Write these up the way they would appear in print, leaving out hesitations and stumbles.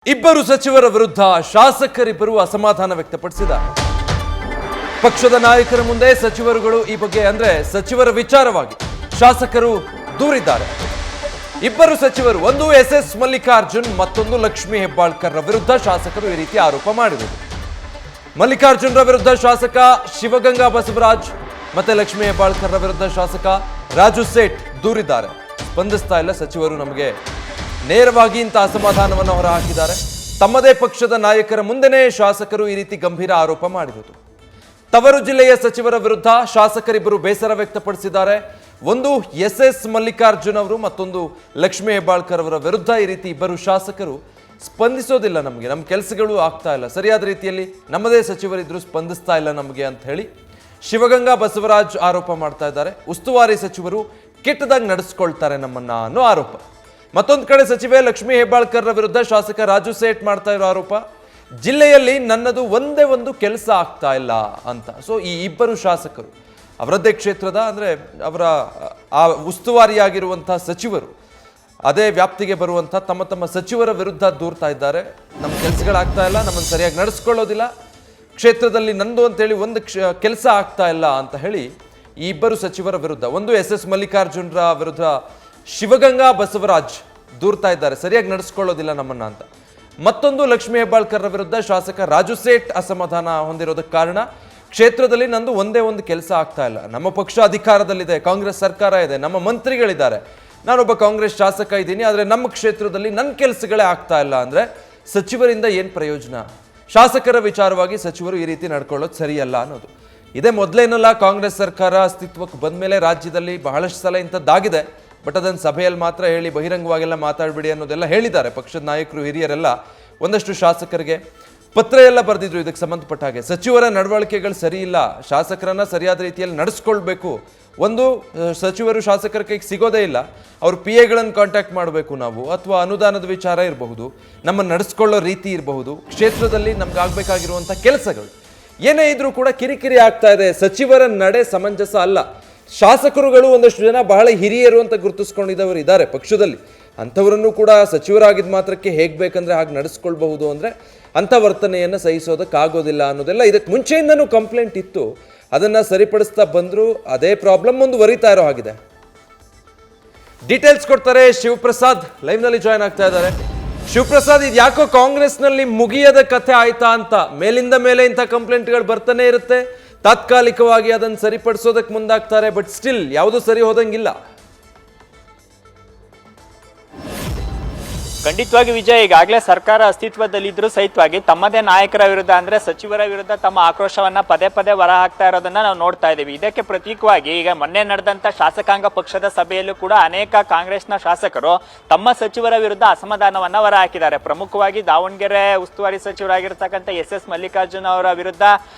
ಇಬ್ಬರು ಸಚಿವರ ವಿರುದ್ಧ ಶಾಸಕರಿಬ್ಬರು ಅಸಮಾಧಾನ ವ್ಯಕ್ತಪಡಿಸಿದ್ದಾರೆ. ಪಕ್ಷದ ನಾಯಕರ ಮುಂದೆ ಸಚಿವರುಗಳು ಈ ಬಗ್ಗೆ ಸಚಿವರ ವಿಚಾರವಾಗಿ ಶಾಸಕರು ದೂರಿದ್ದಾರೆ. ಇಬ್ಬರು ಸಚಿವರು, ಒಂದು ಎಸ್ ಮಲ್ಲಿಕಾರ್ಜುನ್, ಮತ್ತೊಂದು ಲಕ್ಷ್ಮೀ ಹೆಬ್ಬಾಳ್ಕರ್ ವಿರುದ್ಧ ಶಾಸಕರು ಈ ರೀತಿ ಆರೋಪ ಮಾಡಿದರು. ಮಲ್ಲಿಕಾರ್ಜುನ್ರ ವಿರುದ್ಧ ಶಾಸಕ ಶಿವಗಂಗಾ ಬಸವರಾಜ್ ಮತ್ತೆ ಲಕ್ಷ್ಮೀ ಹೆಬ್ಬಾಳ್ಕರ್ ವಿರುದ್ಧ ಶಾಸಕ ರಾಜು ಸೇಠ್ ದೂರಿದ್ದಾರೆ. ಸ್ಪಂದಿಸ್ತಾ ಇಲ್ಲ ಸಚಿವರು, ನಮಗೆ ನೇರವಾಗಿ ಇಂಥ ಅಸಮಾಧಾನವನ್ನು ಹೊರಹಾಕಿದ್ದಾರೆ. ತಮ್ಮದೇ ಪಕ್ಷದ ನಾಯಕರ ಮುಂದೆನೇ ಶಾಸಕರು ಈ ರೀತಿ ಗಂಭೀರ ಆರೋಪ ಮಾಡಿರುವುದು. ತವರು ಜಿಲ್ಲೆಯ ಸಚಿವರ ವಿರುದ್ಧ ಶಾಸಕರಿಬ್ಬರು ಬೇಸರ ವ್ಯಕ್ತಪಡಿಸಿದ್ದಾರೆ. ಒಂದು ಎಸ್ ಮಲ್ಲಿಕಾರ್ಜುನ್ ಅವರು, ಮತ್ತೊಂದು ಲಕ್ಷ್ಮೀ ಹೆಬ್ಬಾಳ್ಕರ್ ಅವರ ವಿರುದ್ಧ ಈ ರೀತಿ ಇಬ್ಬರು ಶಾಸಕರು ಸ್ಪಂದಿಸೋದಿಲ್ಲ, ನಮ್ಮ ಕೆಲಸಗಳು ಆಗ್ತಾ ಇಲ್ಲ, ಸರಿಯಾದ ರೀತಿಯಲ್ಲಿ ನಮ್ಮದೇ ಸಚಿವರಿದ್ರು ಸ್ಪಂದಿಸ್ತಾ ಇಲ್ಲ ನಮಗೆ ಅಂತ ಹೇಳಿ ಶಿವಗಂಗಾ ಬಸವರಾಜ್ ಆರೋಪ ಮಾಡ್ತಾ ಇದ್ದಾರೆ. ಉಸ್ತುವಾರಿ ಸಚಿವರು ಕೆಟ್ಟದಾಗಿ ನಡೆಸ್ಕೊಳ್ತಾರೆ ನಮ್ಮನ್ನ ಅನ್ನೋ ಆರೋಪ. ಮತ್ತೊಂದು ಕಡೆ ಸಚಿವೆ ಲಕ್ಷ್ಮೀ ಹೆಬ್ಬಾಳ್ಕರ್ ವಿರುದ್ಧ ಶಾಸಕ ರಾಜು ಸೇಠ್ ಮಾಡ್ತಾ ಇರೋ ಆರೋಪ, ಜಿಲ್ಲೆಯಲ್ಲಿ ನನ್ನದು ಒಂದೇ ಒಂದು ಕೆಲಸ ಆಗ್ತಾ ಇಲ್ಲ ಅಂತ. ಸೊ ಈ ಇಬ್ಬರು ಶಾಸಕರು ಅವರದ್ದೇ ಕ್ಷೇತ್ರದ ಅವರ ಆ ಉಸ್ತುವಾರಿಯಾಗಿರುವಂತಹ ಸಚಿವರು, ಅದೇ ವ್ಯಾಪ್ತಿಗೆ ಬರುವಂಥ ತಮ್ಮ ತಮ್ಮ ಸಚಿವರ ವಿರುದ್ಧ ದೂರ್ತಾ ಇದ್ದಾರೆ. ನಮ್ಮ ಕೆಲಸಗಳಾಗ್ತಾ ಇಲ್ಲ, ನಮ್ಮನ್ನು ಸರಿಯಾಗಿ ನಡೆಸ್ಕೊಳ್ಳೋದಿಲ್ಲ, ಕ್ಷೇತ್ರದಲ್ಲಿ ನಂದು ಅಂತೇಳಿ ಒಂದು ಕೆಲಸ ಆಗ್ತಾ ಇಲ್ಲ ಅಂತ ಹೇಳಿ ಈ ಇಬ್ಬರು ಸಚಿವರ ವಿರುದ್ಧ, ಒಂದು ಎಸ್ ಮಲ್ಲಿಕಾರ್ಜುನ್ರ ವಿರುದ್ಧ ಶಿವಗಂಗಾ ಬಸವರಾಜ್ ದೂರ್ತಾ ಇದ್ದಾರೆ, ಸರಿಯಾಗಿ ನಡೆಸ್ಕೊಳ್ಳೋದಿಲ್ಲ ನಮ್ಮನ್ನ ಅಂತ. ಮತ್ತೊಂದು ಲಕ್ಷ್ಮೀ ಹೆಬ್ಬಾಳ್ಕರ್ ವಿರುದ್ಧ ಶಾಸಕ ರಾಜು ಸೇಠ್ ಅಸಮಾಧಾನ ಹೊಂದಿರೋದಕ್ಕೆ ಕಾರಣ, ಕ್ಷೇತ್ರದಲ್ಲಿ ನಂದು ಒಂದೇ ಒಂದು ಕೆಲಸ ಆಗ್ತಾ ಇಲ್ಲ, ನಮ್ಮ ಪಕ್ಷ ಅಧಿಕಾರದಲ್ಲಿದೆ, ಕಾಂಗ್ರೆಸ್ ಸರ್ಕಾರ ಇದೆ, ನಮ್ಮ ಮಂತ್ರಿಗಳಿದ್ದಾರೆ, ನಾನೊಬ್ಬ ಕಾಂಗ್ರೆಸ್ ಶಾಸಕ ಇದ್ದೀನಿ, ಆದರೆ ನಮ್ಮ ಕ್ಷೇತ್ರದಲ್ಲಿ ನನ್ನ ಕೆಲಸಗಳೇ ಆಗ್ತಾ ಇಲ್ಲ ಅಂದರೆ ಸಚಿವರಿಂದ ಏನು ಪ್ರಯೋಜನ? ಶಾಸಕರ ವಿಚಾರವಾಗಿ ಸಚಿವರು ಈ ರೀತಿ ನಡ್ಕೊಳ್ಳೋದು ಸರಿಯಲ್ಲ ಅನ್ನೋದು. ಇದೇ ಮೊದಲೇನಲ್ಲ, ಕಾಂಗ್ರೆಸ್ ಸರ್ಕಾರ ಅಸ್ತಿತ್ವಕ್ಕೆ ಬಂದ ಮೇಲೆ ರಾಜ್ಯದಲ್ಲಿ ಬಹಳಷ್ಟು ಸಲ ಇಂಥದ್ದಾಗಿದೆ. ಬಟ್ ಅದನ್ನು ಸಭೆಯಲ್ಲಿ ಮಾತ್ರ ಹೇಳಿ ಬಹಿರಂಗವಾಗೆಲ್ಲ ಮಾತಾಡಬೇಡಿ ಅನ್ನೋದೆಲ್ಲ ಹೇಳಿದ್ದಾರೆ ಪಕ್ಷದ ನಾಯಕರು, ಹಿರಿಯರೆಲ್ಲ. ಒಂದಷ್ಟು ಶಾಸಕರಿಗೆ ಪತ್ರ ಎಲ್ಲ ಬರೆದಿದ್ರು ಇದಕ್ಕೆ ಸಂಬಂಧಪಟ್ಟ ಹಾಗೆ. ಸಚಿವರ ನಡವಳಿಕೆಗಳು ಸರಿ ಇಲ್ಲ, ಶಾಸಕರನ್ನ ಸರಿಯಾದ ರೀತಿಯಲ್ಲಿ ನಡೆಸ್ಕೊಳ್ಬೇಕು. ಒಂದು, ಸಚಿವರು ಶಾಸಕರ ಕೈಗೆ ಸಿಗೋದೇ ಇಲ್ಲ, ಅವ್ರ ಪಿ ಎಗಳನ್ನು ಕಾಂಟ್ಯಾಕ್ಟ್ ಮಾಡಬೇಕು ನಾವು, ಅಥವಾ ಅನುದಾನದ ವಿಚಾರ ಇರಬಹುದು, ನಮ್ಮನ್ನು ನಡೆಸ್ಕೊಳ್ಳೋ ರೀತಿ ಇರಬಹುದು, ಕ್ಷೇತ್ರದಲ್ಲಿ ನಮ್ಗೆ ಆಗಬೇಕಾಗಿರುವಂಥ ಕೆಲಸಗಳು ಏನೇ ಇದ್ರೂ ಕೂಡ ಕಿರಿಕಿರಿ ಆಗ್ತಾ ಇದೆ, ಸಚಿವರ ನಡೆ ಸಮಂಜಸ ಅಲ್ಲ. ಶಾಸಕರುಗಳು ಒಂದಷ್ಟು ಜನ ಬಹಳ ಹಿರಿಯರು ಅಂತ ಗುರುತಿಸ್ಕೊಂಡಿದ್ದವರು ಇದ್ದಾರೆ ಪಕ್ಷದಲ್ಲಿ, ಅಂಥವರನ್ನು ಕೂಡ ಸಚಿವರಾಗಿದ್ದ ಮಾತ್ರಕ್ಕೆ ಹೇಗೆ ಬೇಕಂದ್ರೆ ಹಾಗೆ ನಡೆಸ್ಕೊಳ್ಬಹುದು ಅಂದರೆ ಅಂಥ ವರ್ತನೆಯನ್ನು ಸಹಿಸೋದಕ್ಕಾಗೋದಿಲ್ಲ ಅನ್ನೋದೆಲ್ಲ ಇದಕ್ಕೆ ಮುಂಚೆಯಿಂದನೂ ಕಂಪ್ಲೇಂಟ್ ಇತ್ತು. ಅದನ್ನು ಸರಿಪಡಿಸ್ತಾ ಬಂದರೂ ಅದೇ ಪ್ರಾಬ್ಲಮ್ ಮುಂದುವರಿತಾ ಇರೋ ಹಾಗಿದೆ. ಡೀಟೇಲ್ಸ್ ಕೊಡ್ತಾರೆ ಶಿವಪ್ರಸಾದ್, ಲೈವ್ನಲ್ಲಿ ಜಾಯ್ನ್ ಆಗ್ತಾ ಇದ್ದಾರೆ. ಶಿವಪ್ರಸಾದ್, ಇದು ಯಾಕೋ ಕಾಂಗ್ರೆಸ್ನಲ್ಲಿ ಮುಗಿಯದ ಕಥೆ ಆಯ್ತಾ ಅಂತ? ಮೇಲಿಂದ ಮೇಲೆ ಇಂಥ ಕಂಪ್ಲೇಂಟ್ಗಳು ಬರ್ತಾನೆ ಇರುತ್ತೆ, ತಾತ್ಕಾಲಿಕವಾಗಿ ಅದನ್ನು ಸರಿಪಡಿಸೋದಕ್ಕೆ ಮುಂದಾಗ್ತಾರೆ, ಬಟ್ ಸ್ಟಿಲ್ ಯಾವುದು ಸರಿ ಹೋದಂಗಿಲ್ಲ. ಖಂಡಿತವಾಗಿ ವಿಜಯ್, ಈಗಾಗಲೇ ಸರ್ಕಾರ ಅಸ್ತಿತ್ವದಲ್ಲಿದ್ದರೂ ಸಹಿತವಾಗಿ ತಮ್ಮದೇ ನಾಯಕರ ವಿರುದ್ಧ ಅಂದ್ರೆ ಸಚಿವರ ವಿರುದ್ಧ ತಮ್ಮ ಆಕ್ರೋಶವನ್ನ ಪದೇ ಪದೇ ಹೊರ ಹಾಕ್ತಾ ಇರೋದನ್ನ ನಾವು ನೋಡ್ತಾ ಇದ್ದೀವಿ. ಇದಕ್ಕೆ ಪ್ರತೀಕವಾಗಿ ಈಗ ಮೊನ್ನೆ ನಡೆದಂತ ಶಾಸಕಾಂಗ ಪಕ್ಷದ ಸಭೆಯಲ್ಲೂ ಕೂಡ ಅನೇಕ ಕಾಂಗ್ರೆಸ್ನ ಶಾಸಕರು ತಮ್ಮ ಸಚಿವರ ವಿರುದ್ಧ ಅಸಮಾಧಾನವನ್ನ ಹೊರ ಹಾಕಿದ್ದಾರೆ. ಪ್ರಮುಖವಾಗಿ ದಾವಣಗೆರೆ ಉಸ್ತುವಾರಿ ಸಚಿವರಾಗಿರ್ತಕ್ಕಂಥ ಎಸ್ ಮಲ್ಲಿಕಾರ್ಜುನ್ ಅವರ ವಿರುದ್ಧ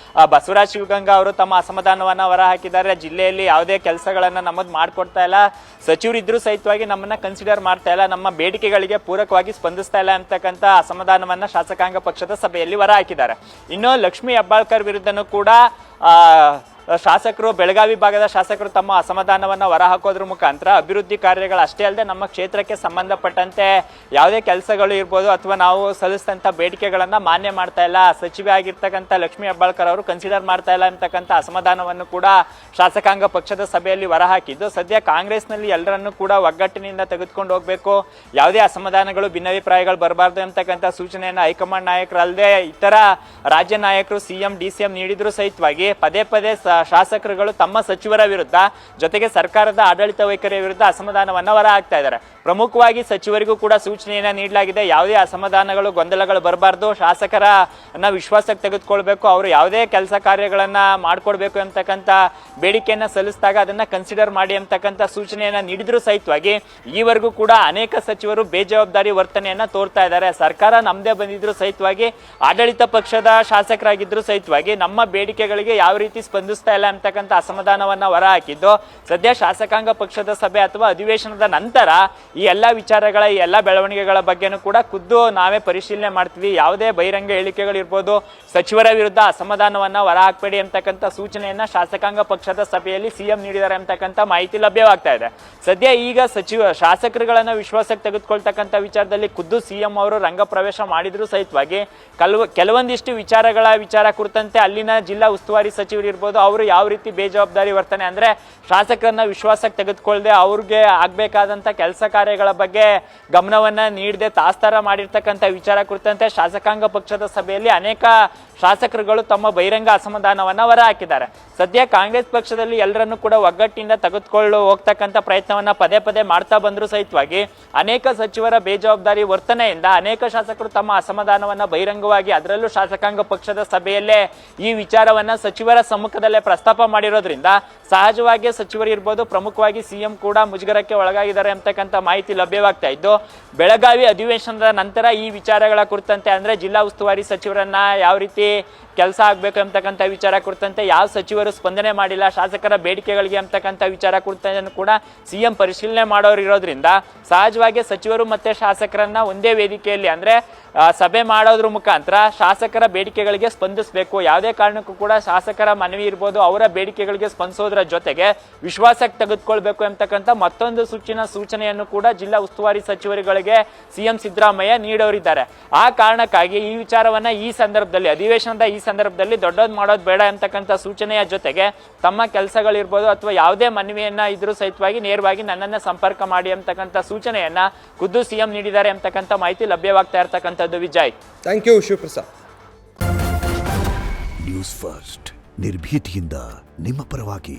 ಬಸವರಾಜ್ ಶಿವಗಂಗಾ ಅವರು ತಮ್ಮ ಅಸಮಾಧಾನವನ್ನ ಹೊರ ಹಾಕಿದ್ದಾರೆ. ಜಿಲ್ಲೆಯಲ್ಲಿ ಯಾವುದೇ ಕೆಲಸಗಳನ್ನ ನಮ್ಮದು ಮಾಡ್ಕೊಡ್ತಾ ಇಲ್ಲ, ಸಚಿವರಿದ್ರೂ ಸಹಿತವಾಗಿ ನಮ್ಮನ್ನ ಕನ್ಸಿಡರ್ ಮಾಡ್ತಾ ಇಲ್ಲ, ನಮ್ಮ ಬೇಡಿಕೆಗಳಿಗೆ ಪೂರಕ ಸ್ಪಂದಿಸ್ತಾ ಇಲ್ಲ ಅಂತಕ್ಕಂಥ ಅಸಮಾಧಾನವನ್ನ ಶಾಸಕಾಂಗ ಪಕ್ಷದ ಸಭೆಯಲ್ಲಿ ಹೊರ ಹಾಕಿದ್ದಾರೆ. ಇನ್ನು ಲಕ್ಷ್ಮೀ ಹೆಬ್ಬಾಳ್ಕರ್ ವಿರುದ್ಧನೂ ಕೂಡ ಶಾಸಕರು, ಬೆಳಗಾವಿ ಭಾಗದ ಶಾಸಕರು ತಮ್ಮ ಅಸಮಾಧಾನವನ್ನು ಹೊರಹಾಕೋದ್ರ ಮುಖಾಂತರ ಅಭಿವೃದ್ಧಿ ಕಾರ್ಯಗಳು ಅಷ್ಟೇ ಅಲ್ಲದೆ ನಮ್ಮ ಕ್ಷೇತ್ರಕ್ಕೆ ಸಂಬಂಧಪಟ್ಟಂತೆ ಯಾವುದೇ ಕೆಲಸಗಳು ಇರ್ಬೋದು ಅಥವಾ ನಾವು ಸಲ್ಲಿಸಿದಂಥ ಬೇಡಿಕೆಗಳನ್ನು ಮಾನ್ಯ ಮಾಡ್ತಾ ಇಲ್ಲ, ಸಚಿವೆ ಆಗಿರ್ತಕ್ಕಂಥ ಲಕ್ಷ್ಮೀ ಹೆಬ್ಬಾಳ್ಕರ್ ಅವರು ಕನ್ಸಿಡರ್ ಮಾಡ್ತಾ ಇಲ್ಲ ಅಂತಕ್ಕಂಥ ಅಸಮಾಧಾನವನ್ನು ಕೂಡ ಶಾಸಕಾಂಗ ಪಕ್ಷದ ಸಭೆಯಲ್ಲಿ ಹೊರಹಾಕಿದ್ದು, ಸದ್ಯ ಕಾಂಗ್ರೆಸ್ನಲ್ಲಿ ಎಲ್ಲರನ್ನೂ ಕೂಡ ಒಗ್ಗಟ್ಟಿನಿಂದ ತೆಗೆದುಕೊಂಡು ಹೋಗಬೇಕು, ಯಾವುದೇ ಅಸಮಾಧಾನಗಳು ಭಿನ್ನಾಭಿಪ್ರಾಯಗಳು ಬರಬಾರ್ದು ಅಂತಕ್ಕಂಥ ಸೂಚನೆಯನ್ನು ಹೈಕಮಾಂಡ್ ನಾಯಕರಲ್ಲದೆ ಇತರ ರಾಜ್ಯ ನಾಯಕರು ಸಿಎಂ ಡಿಸಿಎಂ ನೀಡಿದ್ರು ಸಹಿತವಾಗಿ ಪದೇ ಪದೇ ಶಾಸಕರುಗಳು ತಮ್ಮ ಸಚಿವರ ವಿರುದ್ಧ ಜೊತೆಗೆ ಸರ್ಕಾರದ ಆಡಳಿತ ವೈಖರಿಯ ವಿರುದ್ಧ ಅಸಮಾಧಾನವನ್ನ ಹೊರ ಹಾಕ್ತಾ ಇದ್ದಾರೆ. ಪ್ರಮುಖವಾಗಿ ಸಚಿವರಿಗೂ ಕೂಡ ಸೂಚನೆಯನ್ನ ನೀಡಲಾಗಿದೆ, ಯಾವುದೇ ಅಸಮಾಧಾನಗಳು ಗೊಂದಲಗಳು ಬರಬಾರ್ದು, ಶಾಸಕರನ್ನ ವಿಶ್ವಾಸಕ್ಕೆ ತೆಗೆದುಕೊಳ್ಬೇಕು, ಅವರು ಯಾವುದೇ ಕೆಲಸ ಕಾರ್ಯಗಳನ್ನ ಮಾಡ್ಕೊಡ್ಬೇಕು ಅಂತಕ್ಕಂಥ ಬೇಡಿಕೆಯನ್ನ ಸಲ್ಲಿಸಿದಾಗ ಅದನ್ನ ಕನ್ಸಿಡರ್ ಮಾಡಿ ಅಂತಕ್ಕಂಥ ಸೂಚನೆಯನ್ನ ನೀಡಿದ್ರು ಸಹಿತವಾಗಿ ಈವರೆಗೂ ಕೂಡ ಅನೇಕ ಸಚಿವರು ಬೇಜವಾಬ್ದಾರಿ ವರ್ತನೆಯನ್ನ ತೋರ್ತಾ ಇದ್ದಾರೆ. ಸರ್ಕಾರ ನಮ್ಮದೇ ಬಂದಿದ್ರು ಸಹಿತವಾಗಿ, ಆಡಳಿತ ಪಕ್ಷದ ಶಾಸಕರಾಗಿದ್ರು ಸಹಿತವಾಗಿ ನಮ್ಮ ಬೇಡಿಕೆಗಳಿಗೆ ಯಾವ ರೀತಿ ಸ್ಪಂದಿಸ್ತಾ ಸ್ಪಂದಿಸ್ತಾ ಇಲ್ಲ ಅಂತಕ್ಕಂಥ ಅಸಮಾಧಾನವನ್ನ ಹೊರಹಾಕಿದ್ದು ಸದ್ಯ ಶಾಸಕಾಂಗ ಪಕ್ಷದ ಸಭೆ ಅಥವಾ ಅಧಿವೇಶನದ ನಂತರ ಈ ಎಲ್ಲ ವಿಚಾರಗಳ ಈ ಎಲ್ಲ ಬೆಳವಣಿಗೆಗಳ ಬಗ್ಗೆನೂ ಕೂಡ ಖುದ್ದು ನಾವೇ ಪರಿಶೀಲನೆ ಮಾಡ್ತೀವಿ. ಯಾವುದೇ ಬಹಿರಂಗ ಹೇಳಿಕೆಗಳಿರ್ಬೋದು, ಸಚಿವರ ವಿರುದ್ಧ ಅಸಮಾಧಾನವನ್ನ ಹೊರಹಾಕಬೇಡಿ ಅಂತಕ್ಕಂಥ ಸೂಚನೆಯನ್ನ ಶಾಸಕಾಂಗ ಪಕ್ಷದ ಸಭೆಯಲ್ಲಿ ಸಿಎಂ ನೀಡಿದ್ದಾರೆ ಅಂತಕ್ಕಂಥ ಮಾಹಿತಿ ಲಭ್ಯವಾಗ್ತಾ ಇದೆ. ಸದ್ಯ ಈಗ ಶಾಸಕರುಗಳನ್ನ ವಿಶ್ವಾಸಕ್ಕೆ ತೆಗೆದುಕೊಳ್ತಕ್ಕಂಥ ವಿಚಾರದಲ್ಲಿ ಖುದ್ದು ಸಿಎಂ ಅವರು ರಂಗ ಪ್ರವೇಶ ಮಾಡಿದ್ರು ಸಹಿತವಾಗಿ ಕೆಲವೊಂದಿಷ್ಟು ವಿಚಾರ ಕುರಿತಂತೆ ಅಲ್ಲಿನ ಜಿಲ್ಲಾ ಉಸ್ತುವಾರಿ ಸಚಿವರು ಇರ್ಬೋದು, ಅವರು ಯಾವ ರೀತಿ ಬೇಜವಾಬ್ದಾರಿ ವರ್ತನೆ ಅಂದ್ರೆ ಶಾಸಕರನ್ನ ವಿಶ್ವಾಸಕ್ಕೆ ತೆಗೆದುಕೊಳ್ಳದೆ ಅವ್ರಿಗೆ ಆಗ್ಬೇಕಾದಂತ ಕೆಲಸ ಕಾರ್ಯಗಳ ಬಗ್ಗೆ ಗಮನವನ್ನ ನೀಡದೆ ತಾಸ್ತಾರ ಮಾಡಿರ್ತಕ್ಕಂಥ ವಿಚಾರ ಕುರಿತಂತೆ ಶಾಸಕಾಂಗ ಪಕ್ಷದ ಸಭೆಯಲ್ಲಿ ಅನೇಕ ಶಾಸಕರುಗಳು ತಮ್ಮ ಬಹಿರಂಗ ಅಸಮಾಧಾನವನ್ನ ಹೊರಹಾಕಿದ್ದಾರೆ. ಸದ್ಯ ಕಾಂಗ್ರೆಸ್ ಪಕ್ಷದಲ್ಲಿ ಎಲ್ಲರನ್ನೂ ಕೂಡ ಒಗ್ಗಟ್ಟಿನಿಂದ ತೆಗೆದುಕೊಳ್ಳು ಹೋಗ್ತಕ್ಕಂಥ ಪ್ರಯತ್ನವನ್ನ ಪದೇ ಪದೇ ಮಾಡ್ತಾ ಬಂದ್ರು ಸಹಿತವಾಗಿ ಅನೇಕ ಸಚಿವರ ಬೇಜವಾಬ್ದಾರಿ ವರ್ತನೆಯಿಂದ ಅನೇಕ ಶಾಸಕರು ತಮ್ಮ ಅಸಮಾಧಾನವನ್ನ ಬಹಿರಂಗವಾಗಿ ಅದರಲ್ಲೂ ಶಾಸಕಾಂಗ ಪಕ್ಷದ ಸಭೆಯಲ್ಲೇ ಈ ವಿಚಾರವನ್ನ ಸಚಿವರ ಸಮ್ಮುಖದಲ್ಲೇ ಪ್ರಸ್ತಾಪ ಮಾಡಿರೋದ್ರಿಂದ ಸಹಜವಾಗಿ ಸಚಿವರು ಇರ್ಬೋದು, ಪ್ರಮುಖವಾಗಿ ಸಿಎಂ ಕೂಡ ಮುಜುಗರಕ್ಕೆ ಒಳಗಾಗಿದ್ದಾರೆ ಅಂತಕ್ಕಂಥ ಮಾಹಿತಿ ಲಭ್ಯವಾಗ್ತಾ ಇದ್ದು, ಬೆಳಗಾವಿ ಅಧಿವೇಶನದ ನಂತರ ಈ ವಿಚಾರಗಳ ಕುರಿತಂತೆ ಅಂದ್ರೆ ಜಿಲ್ಲಾ ಉಸ್ತುವಾರಿ ಸಚಿವರನ್ನ ಯಾವ ರೀತಿ ಕೆಲಸ ಆಗ್ಬೇಕು ಅಂತಕ್ಕಂಥ ವಿಚಾರ ಕುರಿತಂತೆ ಯಾವ ಸಚಿವರು ಸ್ಪಂದನೆ ಮಾಡಿಲ್ಲ, ಶಾಸಕರ ಬೇಡಿಕೆಗಳಿಗೆ ಅಂತಕ್ಕಂಥ ವಿಚಾರ ಕುರಿತಂತೆ ಕೂಡ ಸಿಎಂ ಪರಿಶೀಲನೆ ಮಾಡೋರು ಇರೋದ್ರಿಂದ ಸಹಜವಾಗಿ ಸಚಿವರು ಮತ್ತೆ ಶಾಸಕರನ್ನ ಒಂದೇ ವೇದಿಕೆಯಲ್ಲಿ ಅಂದ್ರೆ ಸಭೆ ಮಾಡೋದ್ರ ಮುಖಾಂತರ ಶಾಸಕರ ಬೇಡಿಕೆಗಳಿಗೆ ಸ್ಪಂದಿಸಬೇಕು. ಯಾವುದೇ ಕಾರಣಕ್ಕೂ ಕೂಡ ಶಾಸಕರ ಮನವಿ ಇರ್ಬೋದು, ಅವರ ಬೇಡಿಕೆಗಳಿಗೆ ಸ್ಪಂದಿಸೋದ್ರ ಜೊತೆಗೆ ವಿಶ್ವಾಸಕ್ಕೆ ತೆಗೆದುಕೊಳ್ಬೇಕು ಅಂತಕ್ಕಂಥ ಮತ್ತೊಂದು ಸೂಚನೆಯನ್ನು ಕೂಡ ಜಿಲ್ಲಾ ಉಸ್ತುವಾರಿ ಸಚಿವರುಗಳಿಗೆ ಸಿಎಂ ಸಿದ್ದರಾಮಯ್ಯ ನೀಡೋರಿದ್ದಾರೆ. ಆ ಕಾರಣಕ್ಕಾಗಿ ಈ ವಿಚಾರವನ್ನ ಈ ಸಂದರ್ಭದಲ್ಲಿ ಅಧಿವೇಶನದ ಈ ಸಂದರ್ಭದಲ್ಲಿ ದೊಡ್ಡದು ಮಾಡೋದು ಬೇಡ ಅಂತಕ್ಕಂಥ ಸೂಚನೆಯ ಜೊತೆಗೆ ತಮ್ಮ ಕೆಲಸಗಳಿರ್ಬೋದು ಅಥವಾ ಯಾವುದೇ ಮನವಿಯನ್ನ ಇದ್ರೂ ಸಹಿತವಾಗಿ ನೇರವಾಗಿ ನನ್ನನ್ನ ಸಂಪರ್ಕ ಮಾಡಿ ಅಂತಕ್ಕಂಥ ಸೂಚನೆಯನ್ನ ಖುದ್ದು ಸಿಎಂ ನೀಡಿದ್ದಾರೆ ಅಂತಕ್ಕಂಥ ಮಾಹಿತಿ ಲಭ್ಯವಾಗ್ತಾ ಇರ್ತಕ್ಕಂಥದ್ದು. Vijay, thank you Shivaprasad. News first ನಿರ್ಭೀತಿಯಿಂದ ನಿಮ್ಮ ಪರವಾಗಿ.